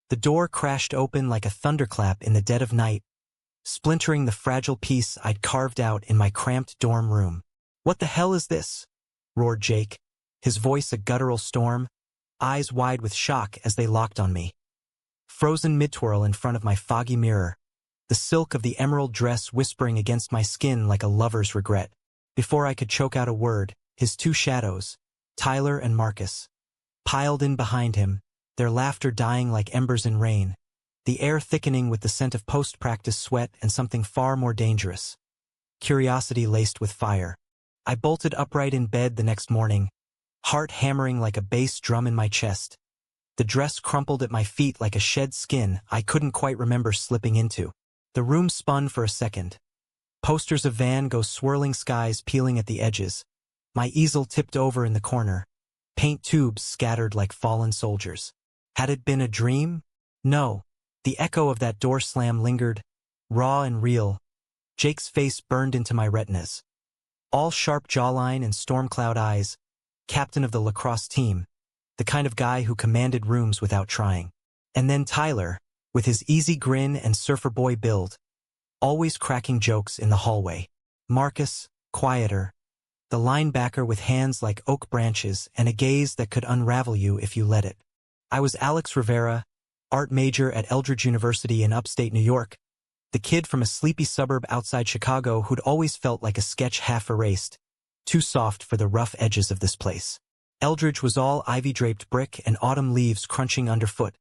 The door crashed open like a thunderclap in the dead of night, splintering the fragile piece I'd carved out in my cramped dorm room. "What the hell is this?" roared Jake, his voice a guttural storm, eyes wide with shock as they locked on me. Frozen mid-twirl in front of my foggy mirror, the silk of the emerald dress whispering against my skin like a lover's regret. Before I could choke out a word, his two shadows, Tyler and Marcus, piled in behind him, their laughter dying like embers in rain, the air thickening with the scent of post-practice sweat and something far more dangerous: curiosity laced with fire. I bolted upright in bed the next morning, heart hammering like a bass drum in my chest. The dress crumpled at my feet like a shed skin I couldn't quite remember slipping into. The room spun for a second. Posters of Van Gogh's swirling skies peeling at the edges. My easel tipped over in the corner. Paint tubes scattered like fallen soldiers. Had it been a dream? No. The echo of that door slam lingered, raw and real. Jake's face burned into my retinas. All sharp jawline and storm-cloud eyes, captain of the lacrosse team, the kind of guy who commanded rooms without trying. And then Tyler, with his easy grin and surfer boy build, always cracking jokes in the hallway. Marcus, quieter, the linebacker with hands like oak branches and a gaze that could unravel you if you let it. I was Alex Rivera, art major at Eldridge University in upstate New York, the kid from a sleepy suburb outside Chicago who'd always felt like a sketch half erased, too soft for the rough edges of this place. Eldridge was all ivy-draped brick and autumn leaves crunching underfoot,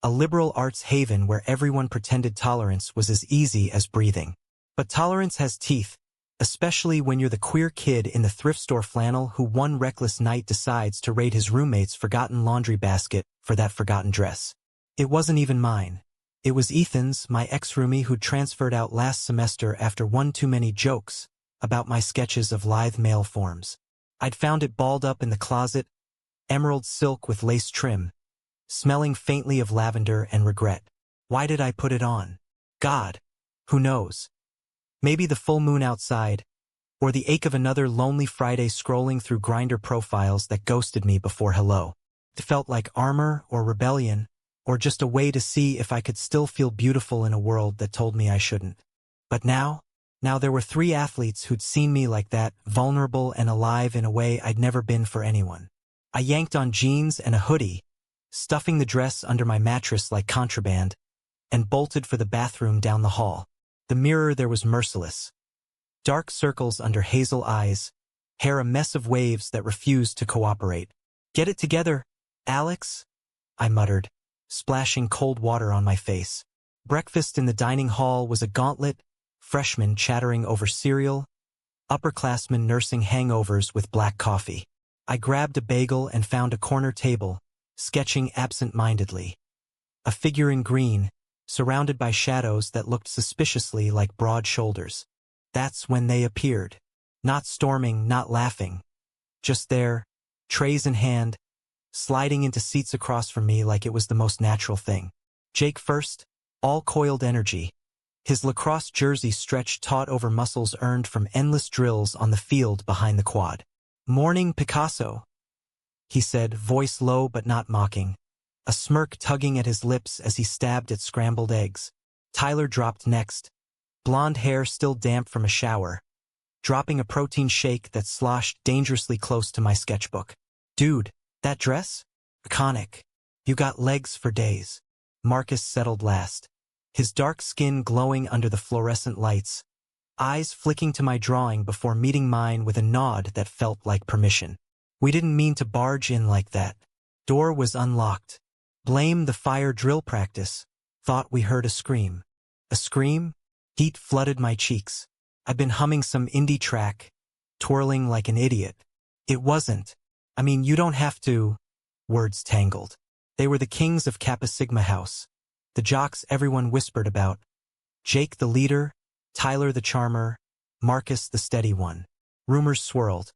a liberal arts haven where everyone pretended tolerance was as easy as breathing. But tolerance has teeth, especially when you're the queer kid in the thrift store flannel who one reckless night decides to raid his roommate's forgotten laundry basket for that forgotten dress. It wasn't even mine. It was Ethan's, my ex-roomie who transferred out last semester after one too many jokes about my sketches of lithe male forms. I'd found it balled up in the closet, emerald silk with lace trim, smelling faintly of lavender and regret. Why did I put it on? God, who knows? Maybe the full moon outside, or the ache of another lonely Friday scrolling through Grindr profiles that ghosted me before hello. It felt like armor or rebellion, or just a way to see if I could still feel beautiful in a world that told me I shouldn't. But now there were three athletes who'd seen me like that, vulnerable and alive in a way I'd never been for anyone. I yanked on jeans and a hoodie, stuffing the dress under my mattress like contraband, and bolted for the bathroom down the hall. The mirror there was merciless. Dark circles under hazel eyes, hair a mess of waves that refused to cooperate. "Get it together, Alex," I muttered, splashing cold water on my face. Breakfast in the dining hall was a gauntlet, freshmen chattering over cereal, upperclassmen nursing hangovers with black coffee. I grabbed a bagel and found a corner table, sketching absent-mindedly. A figure in green, surrounded by shadows that looked suspiciously like broad shoulders. That's when they appeared. Not storming, not laughing. Just there, trays in hand, sliding into seats across from me like it was the most natural thing. Jake first, all coiled energy. His lacrosse jersey stretched taut over muscles earned from endless drills on the field behind the quad. "Morning, Picasso," he said, voice low but not mocking, a smirk tugging at his lips as he stabbed at scrambled eggs. Tyler dropped next, blonde hair still damp from a shower, dropping a protein shake that sloshed dangerously close to my sketchbook. "Dude, that dress? Iconic. You got legs for days." Marcus settled last, his dark skin glowing under the fluorescent lights, eyes flicking to my drawing before meeting mine with a nod that felt like permission. "We didn't mean to barge in like that." Door was unlocked. "Blame the fire drill practice." Thought we heard a scream. A scream? Heat flooded my cheeks. I'd been humming some indie track, twirling like an idiot. It wasn't. I mean, you don't have to. Words tangled. They were the kings of Kappa Sigma House, the jocks everyone whispered about. Jake the leader, Tyler the charmer, Marcus the steady one. Rumors swirled.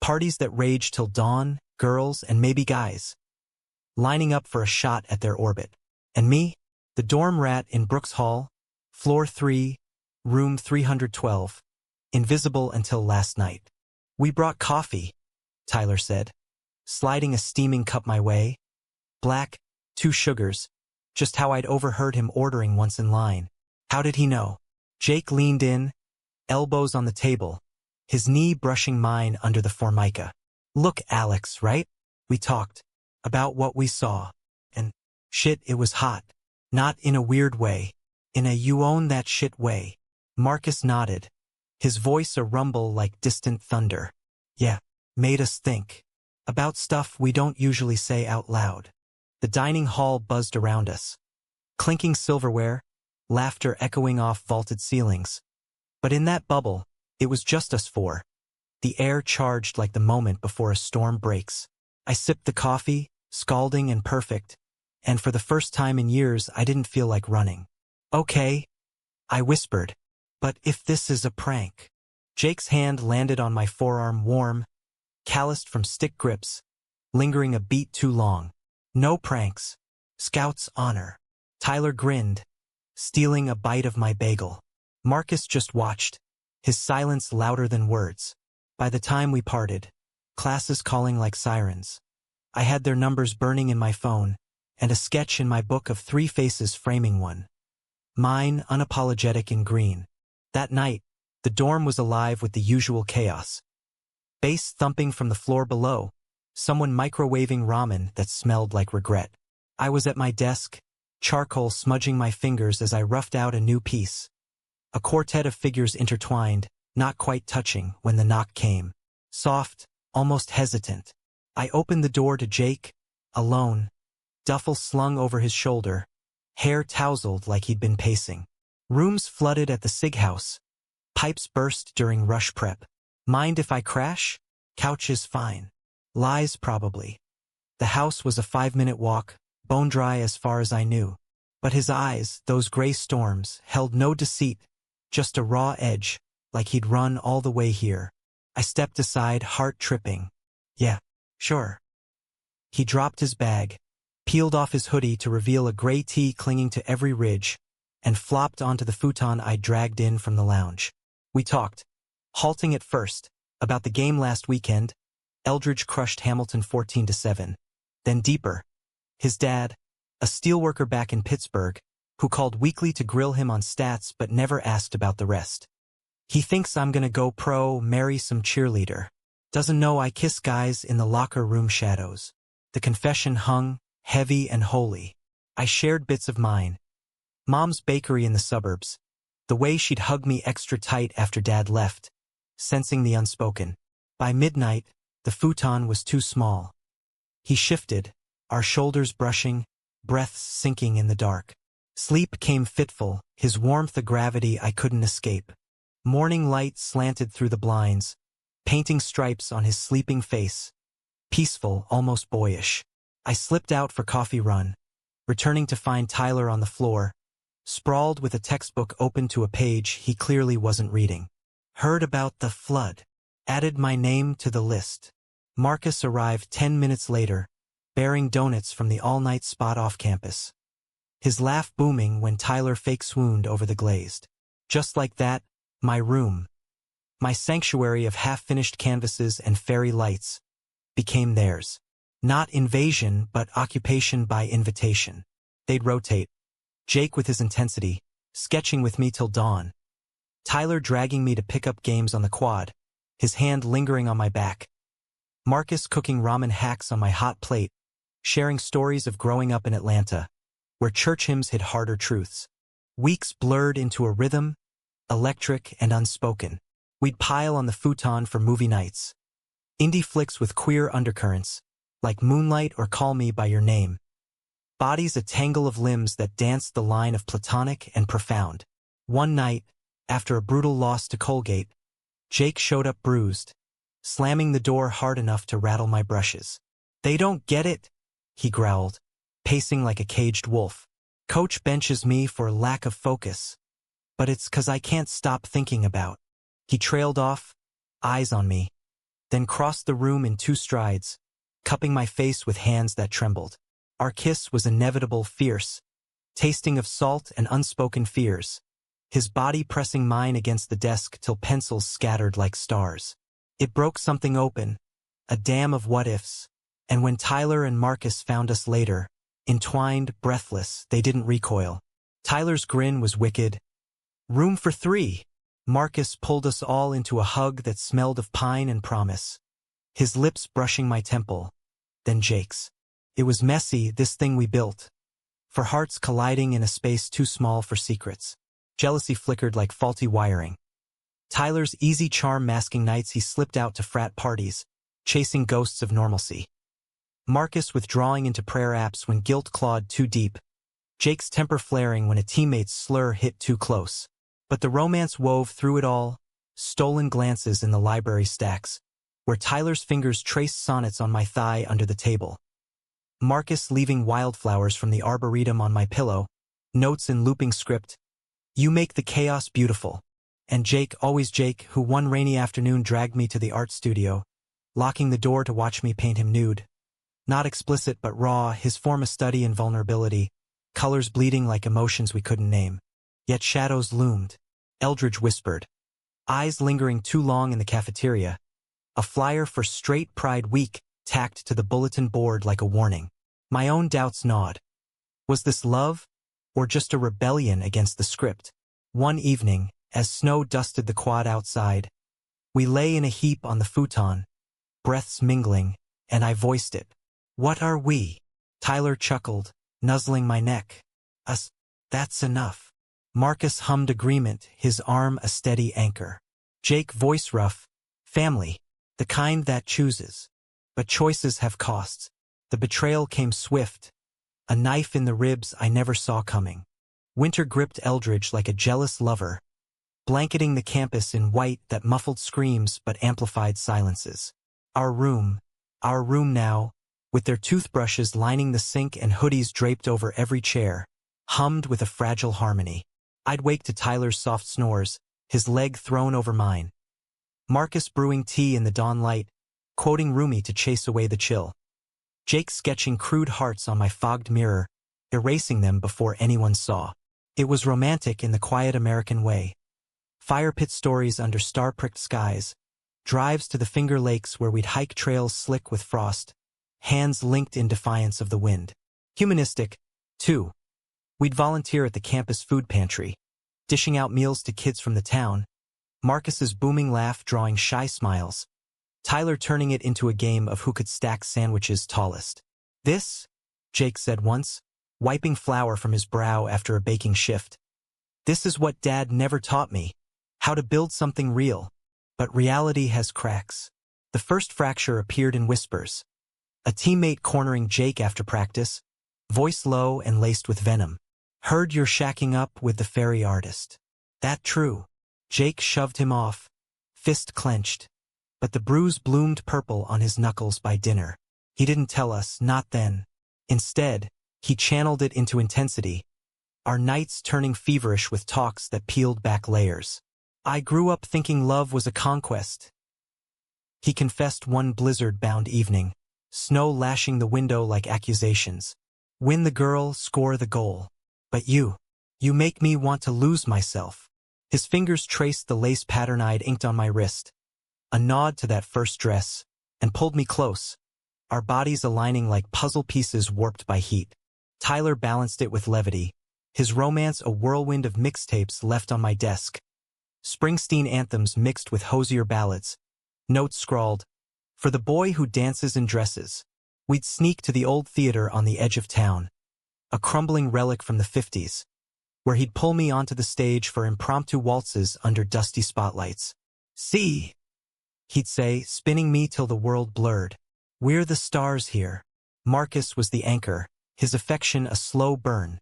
Parties that raged till dawn, girls and maybe guys, lining up for a shot at their orbit. And me, the dorm rat in Brooks Hall, floor 3, room 312, invisible until last night. "We brought coffee," Tyler said, sliding a steaming cup my way. "Black, 2 sugars, just how I'd overheard him ordering once in line. How did he know? Jake leaned in, elbows on the table, his knee brushing mine under the formica. Look, Alex, right? We talked about what we saw. And shit, it was hot. Not in a weird way. In a you own that shit way. Marcus nodded, his voice a rumble like distant thunder. Yeah, made us think about stuff we don't usually say out loud. The dining hall buzzed around us. Clinking silverware, laughter echoing off vaulted ceilings. But in that bubble, it was just us four. The air charged like the moment before a storm breaks. I sipped the coffee, scalding and perfect, and for the first time in years I didn't feel like running. Okay, I whispered, but if this is a prank. Jake's hand landed on my forearm, warm, calloused from stick grips, lingering a beat too long. No pranks. Scout's honor. Tyler grinned, stealing a bite of my bagel. Marcus just watched, his silence louder than words. By the time we parted, classes calling like sirens. I had their numbers burning in my phone, and a sketch in my book of 3 faces framing one. Mine, unapologetic in green. That night, the dorm was alive with the usual chaos. Bass thumping from the floor below, someone microwaving ramen that smelled like regret. I was at my desk, charcoal smudging my fingers as I roughed out a new piece. A quartet of figures intertwined, not quite touching, when the knock came. Soft, almost hesitant. I opened the door to Jake, alone, duffel slung over his shoulder, hair tousled like he'd been pacing. Rooms flooded at the SIG house. Pipes burst during rush prep. Mind if I crash? Couch is fine. Lies probably. The house was a 5-minute walk, bone dry as far as I knew. But his eyes, those gray storms, held no deceit, just a raw edge, like he'd run all the way here. I stepped aside, heart tripping. Yeah, sure. He dropped his bag, peeled off his hoodie to reveal a gray tee clinging to every ridge, and flopped onto the futon I'd dragged in from the lounge. We talked, halting at first, about the game last weekend. Eldridge crushed Hamilton 14-7. Then deeper. His dad, a steelworker back in Pittsburgh, who called weekly to grill him on stats but never asked about the rest. He thinks I'm gonna go pro, marry some cheerleader. Doesn't know I kiss guys in the locker room shadows. The confession hung, heavy and holy. I shared bits of mine. Mom's bakery in the suburbs. The way she'd hug me extra tight after Dad left, sensing the unspoken. By midnight, the futon was too small. He shifted, our shoulders brushing, breaths sinking in the dark. Sleep came fitful, his warmth a gravity I couldn't escape. Morning light slanted through the blinds, painting stripes on his sleeping face. Peaceful, almost boyish. I slipped out for coffee run, returning to find Tyler on the floor, sprawled with a textbook open to a page he clearly wasn't reading. Heard about the flood. Added my name to the list. Marcus arrived 10 minutes later, bearing donuts from the all-night spot off campus. His laugh booming when Tyler fake swooned over the glazed. Just like that, my room, my sanctuary of half-finished canvases and fairy lights, became theirs. Not invasion, but occupation by invitation. They'd rotate. Jake with his intensity, sketching with me till dawn. Tyler dragging me to pick up games on the quad, his hand lingering on my back. Marcus cooking ramen hacks on my hot plate, sharing stories of growing up in Atlanta, where church hymns hid harder truths. Weeks blurred into a rhythm, electric and unspoken. We'd pile on the futon for movie nights. Indie flicks with queer undercurrents, like Moonlight or Call Me by Your Name. Bodies a tangle of limbs that danced the line of platonic and profound. One night, after a brutal loss to Colgate, Jake showed up bruised, slamming the door hard enough to rattle my brushes. "They don't get it," he growled, pacing like a caged wolf. "Coach benches me for lack of focus. But it's 'cause I can't stop thinking about." He trailed off, eyes on me, then crossed the room in 2 strides, cupping my face with hands that trembled. Our kiss was inevitable, fierce, tasting of salt and unspoken fears, his body pressing mine against the desk till pencils scattered like stars. It broke something open, a dam of what-ifs, and when Tyler and Marcus found us later, Entwined, breathless, they didn't recoil. Tyler's grin was wicked. Room for three. Marcus pulled us all into a hug that smelled of pine and promise. His lips brushing my temple. Then Jake's. It was messy, this thing we built. For hearts colliding in a space too small for secrets. Jealousy flickered like faulty wiring. Tyler's easy charm masking nights he slipped out to frat parties, chasing ghosts of normalcy. Marcus withdrawing into prayer apps when guilt clawed too deep. Jake's temper flaring when a teammate's slur hit too close. But the romance wove through it all, stolen glances in the library stacks, where Tyler's fingers traced sonnets on my thigh under the table. Marcus leaving wildflowers from the arboretum on my pillow, notes in looping script. You make the chaos beautiful. And Jake, always Jake, who one rainy afternoon dragged me to the art studio, locking the door to watch me paint him nude. Not explicit but raw, his form a study in vulnerability, colors bleeding like emotions we couldn't name. Yet shadows loomed. Eldridge whispered. Eyes lingering too long in the cafeteria. A flyer for Straight Pride Week tacked to the bulletin board like a warning. My own doubts gnawed. Was this love, or just a rebellion against the script? One evening, as snow dusted the quad outside, we lay in a heap on the futon, breaths mingling, and I voiced it. What are we? Tyler chuckled, nuzzling my neck. Us, that's enough. Marcus hummed agreement, his arm a steady anchor. Jake voice rough. Family, the kind that chooses. But choices have costs. The betrayal came swift. A knife in the ribs I never saw coming. Winter gripped Eldridge like a jealous lover, blanketing the campus in white that muffled screams but amplified silences. Our room now, with their toothbrushes lining the sink and hoodies draped over every chair, hummed with a fragile harmony. I'd wake to Tyler's soft snores, his leg thrown over mine. Marcus brewing tea in the dawn light, quoting Rumi to chase away the chill. Jake sketching crude hearts on my fogged mirror, erasing them before anyone saw. It was romantic in the quiet American way. Fire pit stories under star-pricked skies, drives to the Finger Lakes where we'd hike trails slick with frost, hands linked in defiance of the wind. Humanistic, too. We'd volunteer at the campus food pantry, dishing out meals to kids from the town, Marcus's booming laugh drawing shy smiles, Tyler turning it into a game of who could stack sandwiches tallest. This, Jake said once, wiping flour from his brow after a baking shift. This is what Dad never taught me, how to build something real. But reality has cracks. The first fracture appeared in whispers. A teammate cornering Jake after practice, voice low and laced with venom. Heard you're shacking up with the fairy artist. That true? Jake shoved him off, fist clenched. But the bruise bloomed purple on his knuckles by dinner. He didn't tell us, not then. Instead, he channeled it into intensity, our nights turning feverish with talks that peeled back layers. I grew up thinking love was a conquest. He confessed one blizzard-bound evening, snow lashing the window like accusations. Win the girl, score the goal. But you make me want to lose myself. His fingers traced the lace pattern I'd inked on my wrist. A nod to that first dress, and pulled me close, our bodies aligning like puzzle pieces warped by heat. Tyler balanced it with levity, his romance a whirlwind of mixtapes left on my desk. Springsteen anthems mixed with hosier ballads, notes scrawled, for the boy who dances and dresses. We'd sneak to the old theater on the edge of town, a crumbling relic from the 50s, where he'd pull me onto the stage for impromptu waltzes under dusty spotlights. See, he'd say, spinning me till the world blurred. We're the stars here. Marcus was the anchor, his affection a slow burn.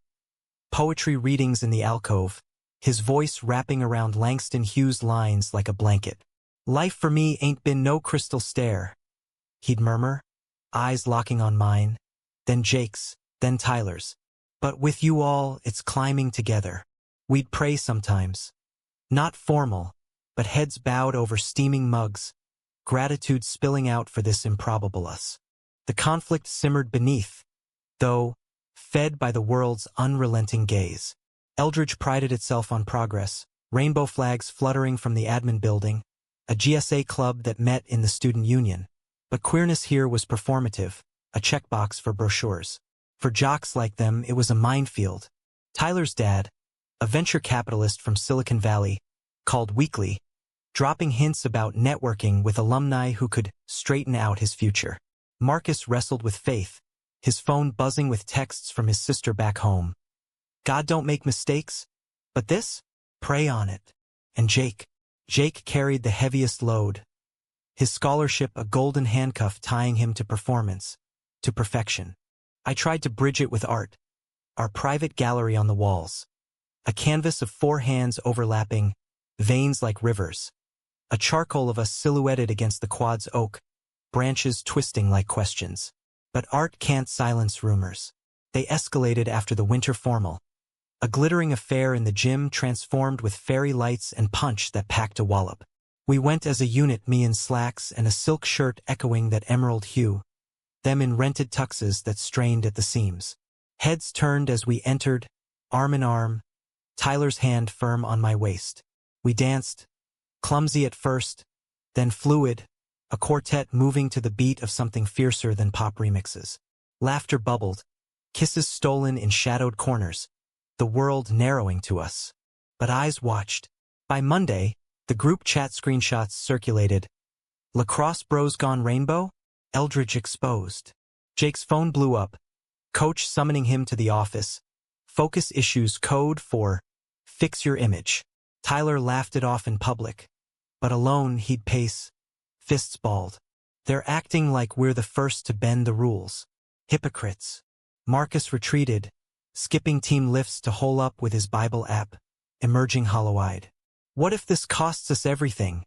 Poetry readings in the alcove, his voice wrapping around Langston Hughes' lines like a blanket. Life for me ain't been no crystal stair, he'd murmur, eyes locking on mine, then Jake's, then Tyler's. But with you all, it's climbing together. We'd pray sometimes. Not formal, but heads bowed over steaming mugs, gratitude spilling out for this improbable us. The conflict simmered beneath, though, fed by the world's unrelenting gaze. Eldridge prided itself on progress, rainbow flags fluttering from the admin building, a GSA club that met in the student union. But queerness here was performative, a checkbox for brochures. For jocks like them, it was a minefield. Tyler's dad, a venture capitalist from Silicon Valley, called weekly, dropping hints about networking with alumni who could straighten out his future. Marcus wrestled with faith, his phone buzzing with texts from his sister back home. God don't make mistakes, but this? Pray on it. And Jake carried the heaviest load. His scholarship a golden handcuff tying him to performance, to perfection. I tried to bridge it with art. Our private gallery on the walls. A canvas of 4 hands overlapping, veins like rivers. A charcoal of us silhouetted against the quad's oak, branches twisting like questions. But art can't silence rumors. They escalated after the winter formal. A glittering affair in the gym transformed with fairy lights and punch that packed a wallop. We went as a unit, me in slacks and a silk shirt echoing that emerald hue, them in rented tuxes that strained at the seams. Heads turned as we entered, arm in arm, Tyler's hand firm on my waist. We danced, clumsy at first, then fluid, a quartet moving to the beat of something fiercer than pop remixes. Laughter bubbled, kisses stolen in shadowed corners, the world narrowing to us. But eyes watched. By Monday, the group chat screenshots circulated. Lacrosse bros gone rainbow? Eldridge exposed. Jake's phone blew up, coach summoning him to the office. Focus issues code for fix your image. Tyler laughed it off in public. But alone he'd pace, fists balled. They're acting like we're the first to bend the rules. Hypocrites. Marcus retreated, skipping team lifts to hole up with his Bible app, emerging hollow-eyed. What if this costs us everything?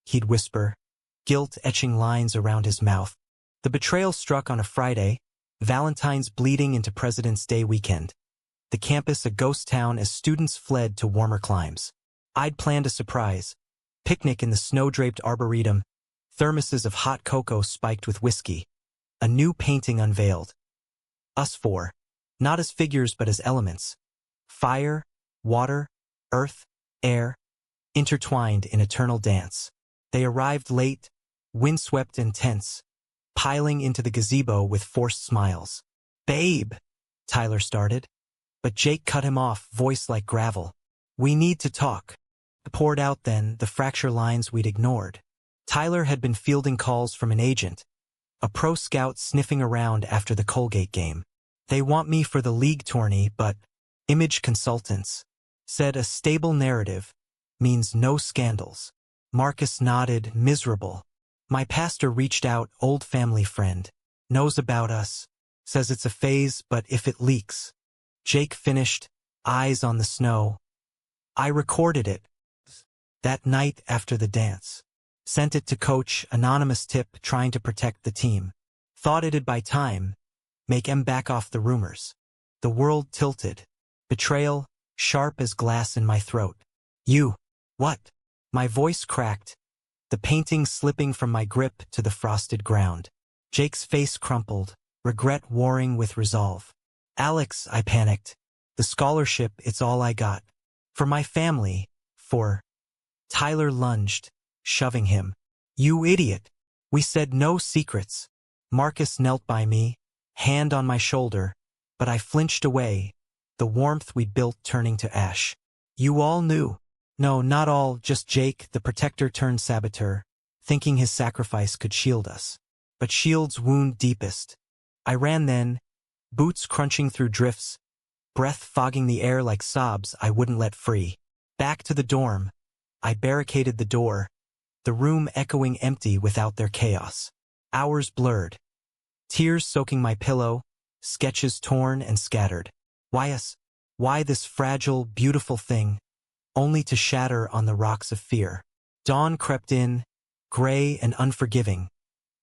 He'd whisper, guilt etching lines around his mouth. The betrayal struck on a Friday, Valentine's bleeding into President's Day weekend. The campus a ghost town as students fled to warmer climes. I'd planned a surprise. Picnic in the snow-draped arboretum, thermoses of hot cocoa spiked with whiskey. A new painting unveiled. Us 4, not as figures but as elements. Fire, water, earth, air, intertwined in eternal dance. They arrived late, windswept and tense, piling into the gazebo with forced smiles. Babe, Tyler started. But Jake cut him off, voice like gravel. We need to talk. Poured out then, the fracture lines we'd ignored. Tyler had been fielding calls from an agent, a pro scout sniffing around after the Colgate game. They want me for the league tourney, but image consultants said a stable narrative means no scandals. Marcus nodded, miserable. My pastor reached out, old family friend. Knows about us. Says it's a phase, but if it leaks. Jake finished, eyes on the snow. I recorded it. That night after the dance. Sent it to coach, anonymous tip trying to protect the team. Thought it'd buy time. Make em back off the rumors. The world tilted. Betrayal, sharp as glass in my throat. You. What? My voice cracked. The painting slipping from my grip to the frosted ground. Jake's face crumpled, regret warring with resolve. Alex, I panicked. The scholarship, it's all I got. For my family, for... Tyler lunged, shoving him. You idiot. We said no secrets. Marcus knelt by me, hand on my shoulder, but I flinched away, the warmth we'd built turning to ash. You all knew. No, not all, just Jake, the protector turned saboteur, thinking his sacrifice could shield us. But shield's wound deepest. I ran then, boots crunching through drifts, breath fogging the air like sobs I wouldn't let free. Back to the dorm. I barricaded the door, the room echoing empty without their chaos. Hours blurred. Tears soaking my pillow, sketches torn and scattered. Why us? Why this fragile, beautiful thing, only to shatter on the rocks of fear? Dawn crept in, gray and unforgiving.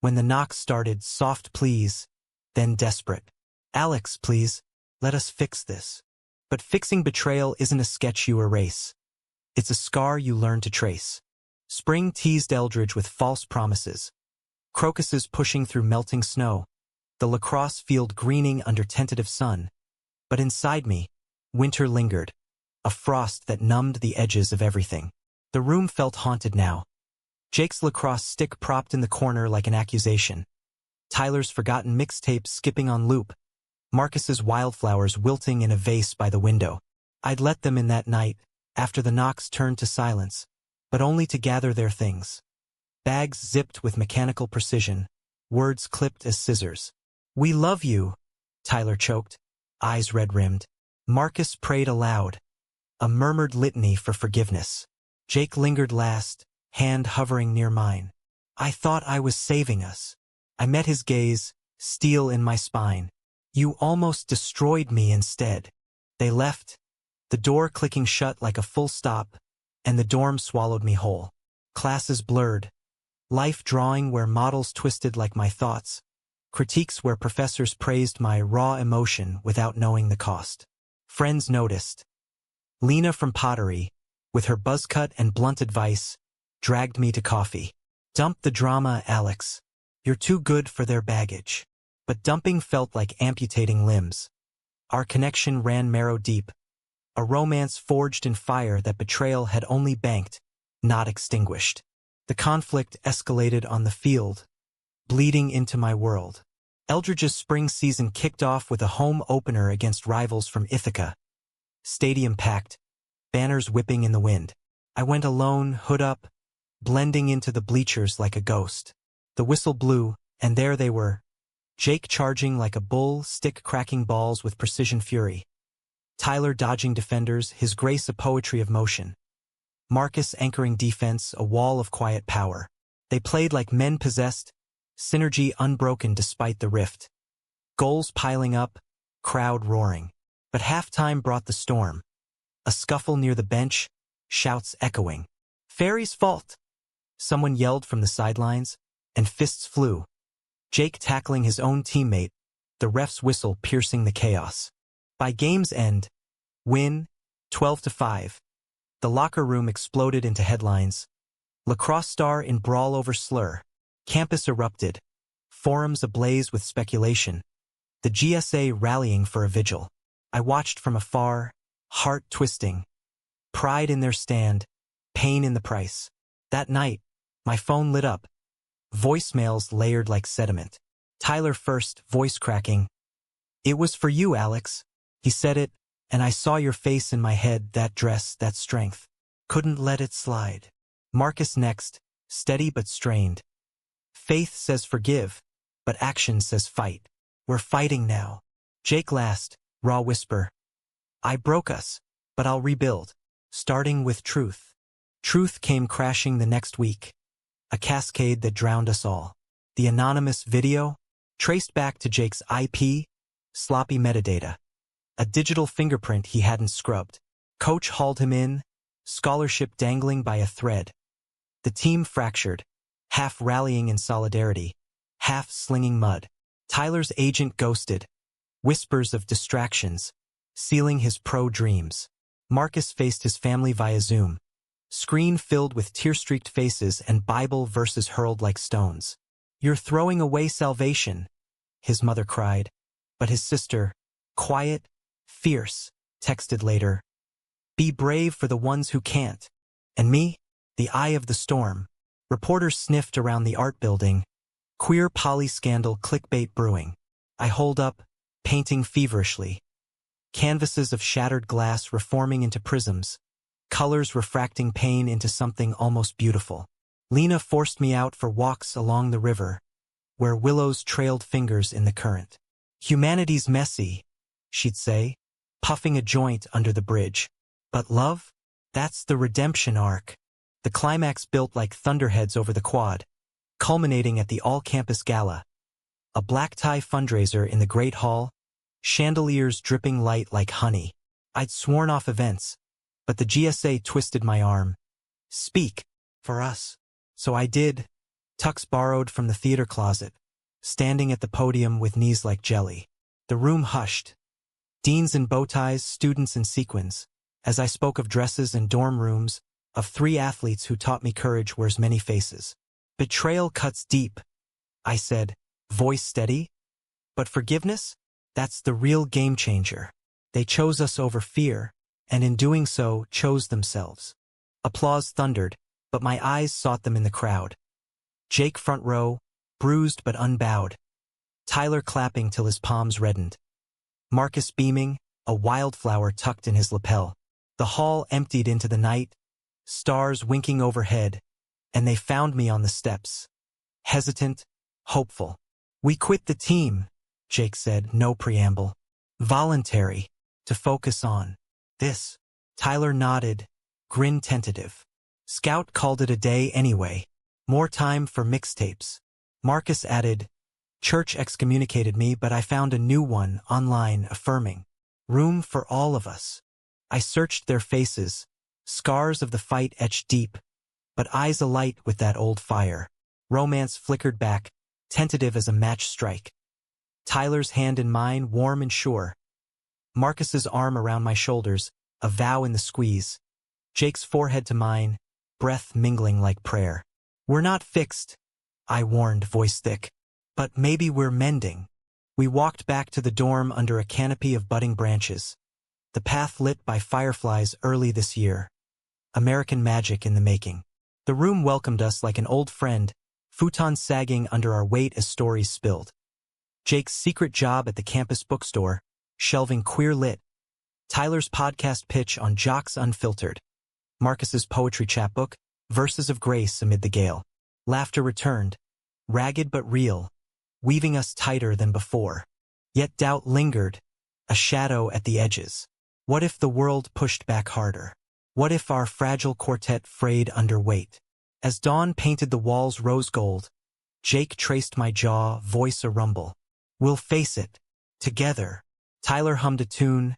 When the knocks started, soft pleas, then desperate. Alex, please, let us fix this. But fixing betrayal isn't a sketch you erase. It's a scar you learn to trace. Spring teased Eldridge with false promises. Crocuses pushing through melting snow. The lacrosse field greening under tentative sun. But inside me, winter lingered. A frost that numbed the edges of everything. The room felt haunted now. Jake's lacrosse stick propped in the corner like an accusation. Tyler's forgotten mixtape skipping on loop. Marcus's wildflowers wilting in a vase by the window. I'd let them in that night, after the knocks turned to silence, but only to gather their things. Bags zipped with mechanical precision, words clipped as scissors. "We love you," Tyler choked, eyes red-rimmed. Marcus prayed aloud, a murmured litany for forgiveness. Jake lingered last, hand hovering near mine. "I thought I was saving us." I met his gaze, steel in my spine. "You almost destroyed me instead." They left, the door clicking shut like a full stop, and the dorm swallowed me whole. Classes blurred. Life drawing where models twisted like my thoughts. Critiques where professors praised my raw emotion without knowing the cost. Friends noticed. Lena from Pottery, with her buzz cut and blunt advice, dragged me to coffee. "Dump the drama, Alex. You're too good for their baggage." But dumping felt like amputating limbs. Our connection ran marrow deep, a romance forged in fire that betrayal had only banked, not extinguished. The conflict escalated on the field, bleeding into my world. Eldridge's spring season kicked off with a home opener against rivals from Ithaca. Stadium packed, banners whipping in the wind. I went alone, hood up, blending into the bleachers like a ghost. The whistle blew, and there they were. Jake charging like a bull, stick cracking balls with precision fury. Tyler dodging defenders, his grace a poetry of motion. Marcus anchoring defense, a wall of quiet power. They played like men possessed, synergy unbroken despite the rift. Goals piling up, crowd roaring. But halftime brought the storm. A scuffle near the bench, shouts echoing. "Fairy's fault!" Someone yelled from the sidelines, and fists flew. Jake tackling his own teammate, the ref's whistle piercing the chaos. By game's end, win, 12-5. The locker room exploded into headlines. Lacrosse star in brawl over slur. Campus erupted. Forums ablaze with speculation. The GSA rallying for a vigil. I watched from afar, heart twisting. Pride in their stand, pain in the price. That night, my phone lit up. Voicemails layered like sediment. Tyler first, voice cracking. "It was for you, Alex." He said it, and I saw your face in my head, that dress, that strength. Couldn't let it slide. Marcus next, steady but strained. "Faith says forgive, but action says fight. We're fighting now." Jake last, raw whisper. "I broke us, but I'll rebuild, starting with truth." Truth came crashing the next week. A cascade that drowned us all. The anonymous video, traced back to Jake's IP, sloppy metadata. A digital fingerprint he hadn't scrubbed. Coach hauled him in, scholarship dangling by a thread. The team fractured, half rallying in solidarity, half slinging mud. Tyler's agent ghosted, whispers of distractions, sealing his pro dreams. Marcus faced his family via Zoom. Screen filled with tear-streaked faces and Bible verses hurled like stones. "You're throwing away salvation," his mother cried. But his sister, quiet, fierce, texted later, "Be brave for the ones who can't." And me, the eye of the storm. Reporters sniffed around the art building. Queer poly scandal clickbait brewing. I holed up, painting feverishly. Canvases of shattered glass reforming into prisms. Colors refracting pain into something almost beautiful. Lena forced me out for walks along the river, where willows trailed fingers in the current. "Humanity's messy," she'd say, puffing a joint under the bridge. "But love? That's the redemption arc." The climax built like thunderheads over the quad, culminating at the all-campus gala. A black tie fundraiser in the Great Hall, chandeliers dripping light like honey. I'd sworn off events, but the GSA twisted my arm. "Speak, for us." So I did, tux borrowed from the theater closet, standing at the podium with knees like jelly. The room hushed. Deans in bow ties, students in sequins. As I spoke of dresses and dorm rooms, of 3 athletes who taught me courage wears many faces. "Betrayal cuts deep," I said, voice steady. "But forgiveness? That's the real game changer. They chose us over fear, and in doing so, chose themselves." Applause thundered, but my eyes sought them in the crowd. Jake front row, bruised but unbowed. Tyler clapping till his palms reddened. Marcus beaming, a wildflower tucked in his lapel. The hall emptied into the night, stars winking overhead, and they found me on the steps. Hesitant, hopeful. "We quit the team," Jake said, no preamble. "Voluntary, to focus on this." Tyler nodded, grin tentative. "Scout called it a day anyway. More time for mixtapes." Marcus added, "Church excommunicated me, but I found a new one online affirming room for all of us." I searched their faces, scars of the fight etched deep, but eyes alight with that old fire. Romance flickered back, tentative as a match strike. Tyler's hand in mine, warm and sure. Marcus's arm around my shoulders, a vow in the squeeze. Jake's forehead to mine, breath mingling like prayer. "We're not fixed," I warned, voice thick. "But maybe we're mending." We walked back to the dorm under a canopy of budding branches. The path lit by fireflies early this year. American magic in the making. The room welcomed us like an old friend, futon sagging under our weight as stories spilled. Jake's secret job at the campus bookstore, shelving Queer Lit. Tyler's podcast pitch on Jocks Unfiltered. Marcus's poetry chapbook, verses of grace amid the gale. Laughter returned, ragged but real, weaving us tighter than before. Yet doubt lingered, a shadow at the edges. What if the world pushed back harder? What if our fragile quartet frayed under weight? As dawn painted the walls rose gold, Jake traced my jaw, voice a rumble. "We'll face it. Together." Tyler hummed a tune,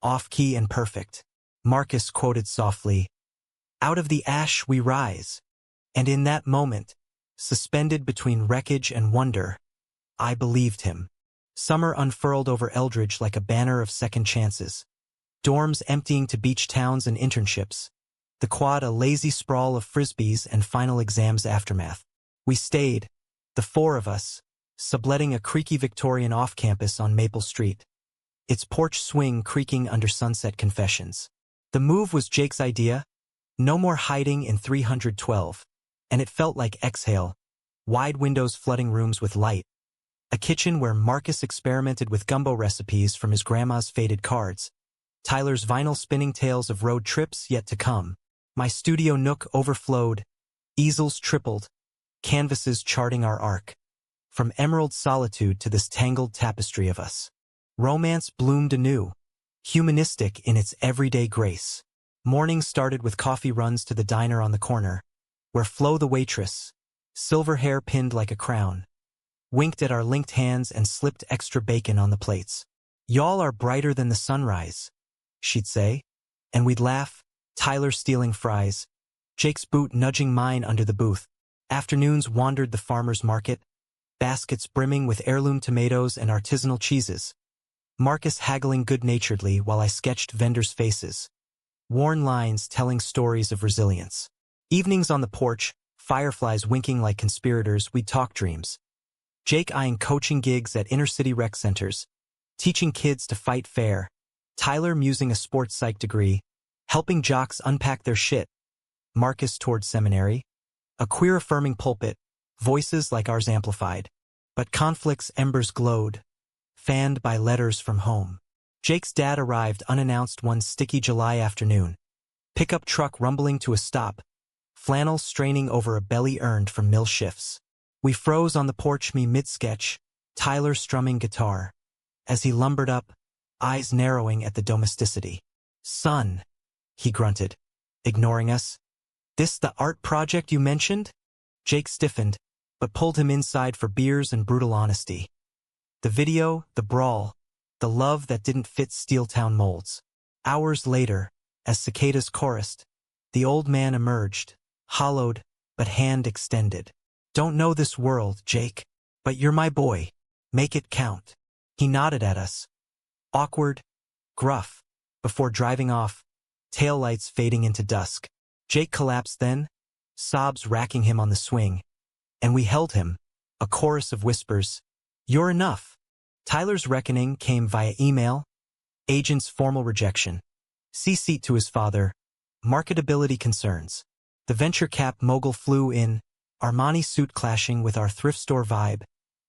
off-key and perfect. Marcus quoted softly, "Out of the ash we rise." And in that moment, suspended between wreckage and wonder, I believed him. Summer unfurled over Eldridge like a banner of second chances. Dorms emptying to beach towns and internships. The quad a lazy sprawl of frisbees and final exams aftermath. We stayed, the four of us, subletting a creaky Victorian off-campus on Maple Street. Its porch swing creaking under sunset confessions. The move was Jake's idea. No more hiding in 312. And it felt like exhale. Wide windows flooding rooms with light. A kitchen where Marcus experimented with gumbo recipes from his grandma's faded cards. Tyler's vinyl spinning tales of road trips yet to come. My studio nook overflowed. Easels tripled. Canvases charting our arc. From emerald solitude to this tangled tapestry of us. Romance bloomed anew. Humanistic in its everyday grace. Mornings started with coffee runs to the diner on the corner, where Flo the waitress, silver hair pinned like a crown, winked at our linked hands and slipped extra bacon on the plates. "Y'all are brighter than the sunrise," she'd say, and we'd laugh, Tyler stealing fries, Jake's boot nudging mine under the booth. Afternoons wandered the farmer's market, baskets brimming with heirloom tomatoes and artisanal cheeses. Marcus haggling good-naturedly while I sketched vendors' faces. Worn lines telling stories of resilience. Evenings on the porch, fireflies winking like conspirators, we'd talk dreams. Jake eyeing coaching gigs at inner-city rec centers, teaching kids to fight fair. Tyler musing a sports psych degree, helping jocks unpack their shit. Marcus toward seminary. A queer-affirming pulpit, voices like ours amplified. But conflict's embers glowed, fanned by letters from home. Jake's dad arrived unannounced one sticky July afternoon. Pickup truck rumbling to a stop, flannel straining over a belly earned from mill shifts. We froze on the porch, me mid-sketch, Tyler strumming guitar. As he lumbered up, eyes narrowing at the domesticity. "Son," he grunted, ignoring us. "This the art project you mentioned?" Jake stiffened, but pulled him inside for beers and brutal honesty. The video, the brawl, the love that didn't fit Steeltown molds. Hours later, as cicadas chorused, the old man emerged, hollowed, but hand extended. "Don't know this world, Jake, but you're my boy. Make it count." He nodded at us. Awkward, gruff, before driving off, taillights fading into dusk. Jake collapsed then, sobs racking him on the swing, and we held him, a chorus of whispers. "You're enough." Tyler's reckoning came via email, agent's formal rejection, CC to his father, marketability concerns. The venture cap mogul flew in, Armani suit clashing with our thrift store vibe,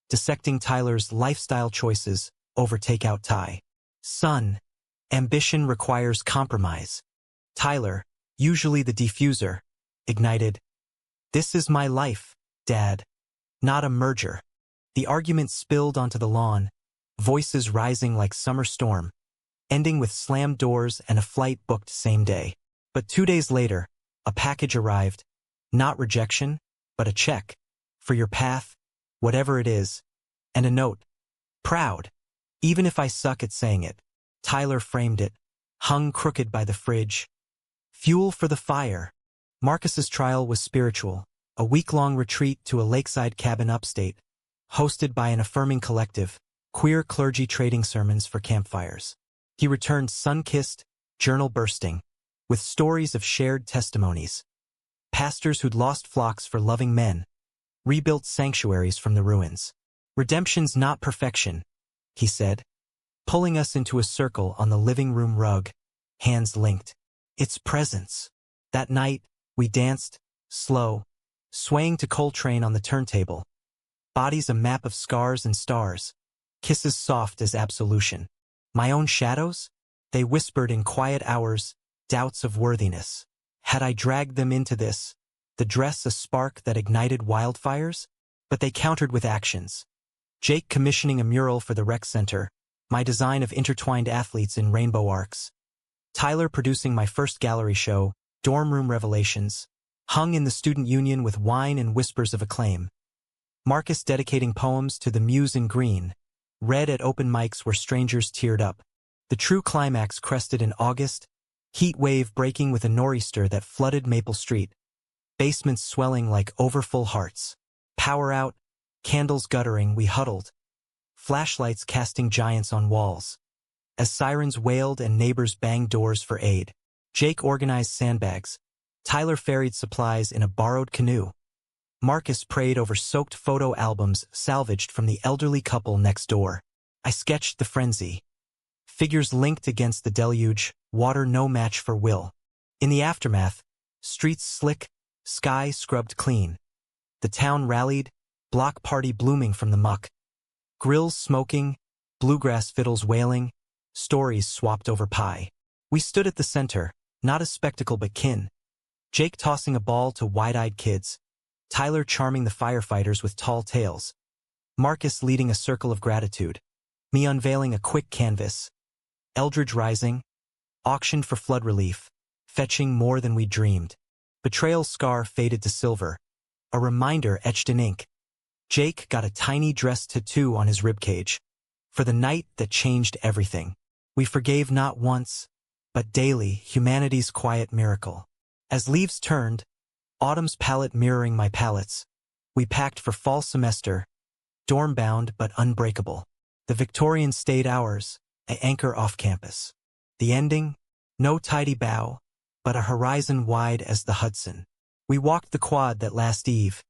dissecting Tyler's lifestyle choices over takeout Thai. Son, ambition requires compromise. Tyler, usually the diffuser, ignited. This is my life, Dad. Not a merger. The argument spilled onto the lawn, voices rising like summer storm, ending with slammed doors and a flight booked same day. But 2 days later, a package arrived. Not rejection, but a check. For your path, whatever it is. And a note. Proud. Even if I suck at saying it. Tyler framed it, hung crooked by the fridge. Fuel for the fire. Marcus's trial was spiritual, a week-long retreat to a lakeside cabin upstate, hosted by an affirming collective, queer clergy trading sermons for campfires. He returned sun-kissed, journal-bursting, with stories of shared testimonies. Pastors who'd lost flocks for loving men, rebuilt sanctuaries from the ruins. Redemption's not perfection, he said, pulling us into a circle on the living room rug, hands linked. It's presence. That night, we danced, slow, swaying to Coltrane on the turntable. Bodies a map of scars and stars, kisses soft as absolution. My own shadows? They whispered in quiet hours, doubts of worthiness. Had I dragged them into this, the dress a spark that ignited wildfires? But they countered with actions. Jake commissioning a mural for the rec center, my design of intertwined athletes in rainbow arcs. Tyler producing my first gallery show, Dorm Room Revelations, hung in the student union with wine and whispers of acclaim. Marcus dedicating poems to the Muse in Green, read at open mics where strangers teared up. The true climax crested in August, heat wave breaking with a nor'easter that flooded Maple Street. Basements swelling like overfull hearts. Power out, candles guttering, we huddled. Flashlights casting giants on walls. As sirens wailed and neighbors banged doors for aid. Jake organized sandbags. Tyler ferried supplies in a borrowed canoe. Marcus prayed over soaked photo albums salvaged from the elderly couple next door. I sketched the frenzy. Figures linked against the deluge, water no match for will. In the aftermath, streets slick, sky scrubbed clean. The town rallied, block party blooming from the muck. Grills smoking, bluegrass fiddles wailing, stories swapped over pie. We stood at the center, not a spectacle but kin. Jake tossing a ball to wide-eyed kids. Tyler charming the firefighters with tall tales. Marcus leading a circle of gratitude. Me unveiling a quick canvas. Eldridge rising, auctioned for flood relief, fetching more than we dreamed. Betrayal's scar faded to silver. A reminder etched in ink. Jake got a tiny dress tattoo on his ribcage. For the night that changed everything. We forgave not once, but daily, humanity's quiet miracle. As leaves turned, autumn's palette mirroring my palettes, we packed for fall semester, dorm-bound but unbreakable. The Victorian stayed ours, an anchor off campus. The ending? No tidy bow, but a horizon wide as the Hudson. We walked the quad that last eve,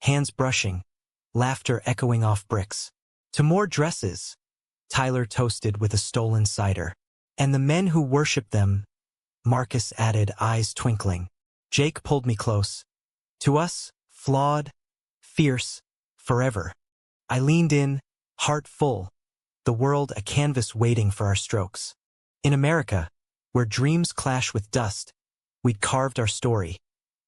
hands brushing, laughter echoing off bricks. To more dresses, Tyler toasted with a stolen cider. And the men who worship them, Marcus added, eyes twinkling. Jake pulled me close. To us, flawed, fierce, forever. I leaned in, heart full, the world a canvas waiting for our strokes. In America, where dreams clash with dust, we'd carved our story.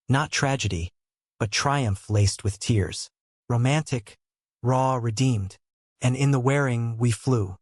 Not tragedy, but triumph laced with tears. Romantic, raw, redeemed. And in the wearing, we flew.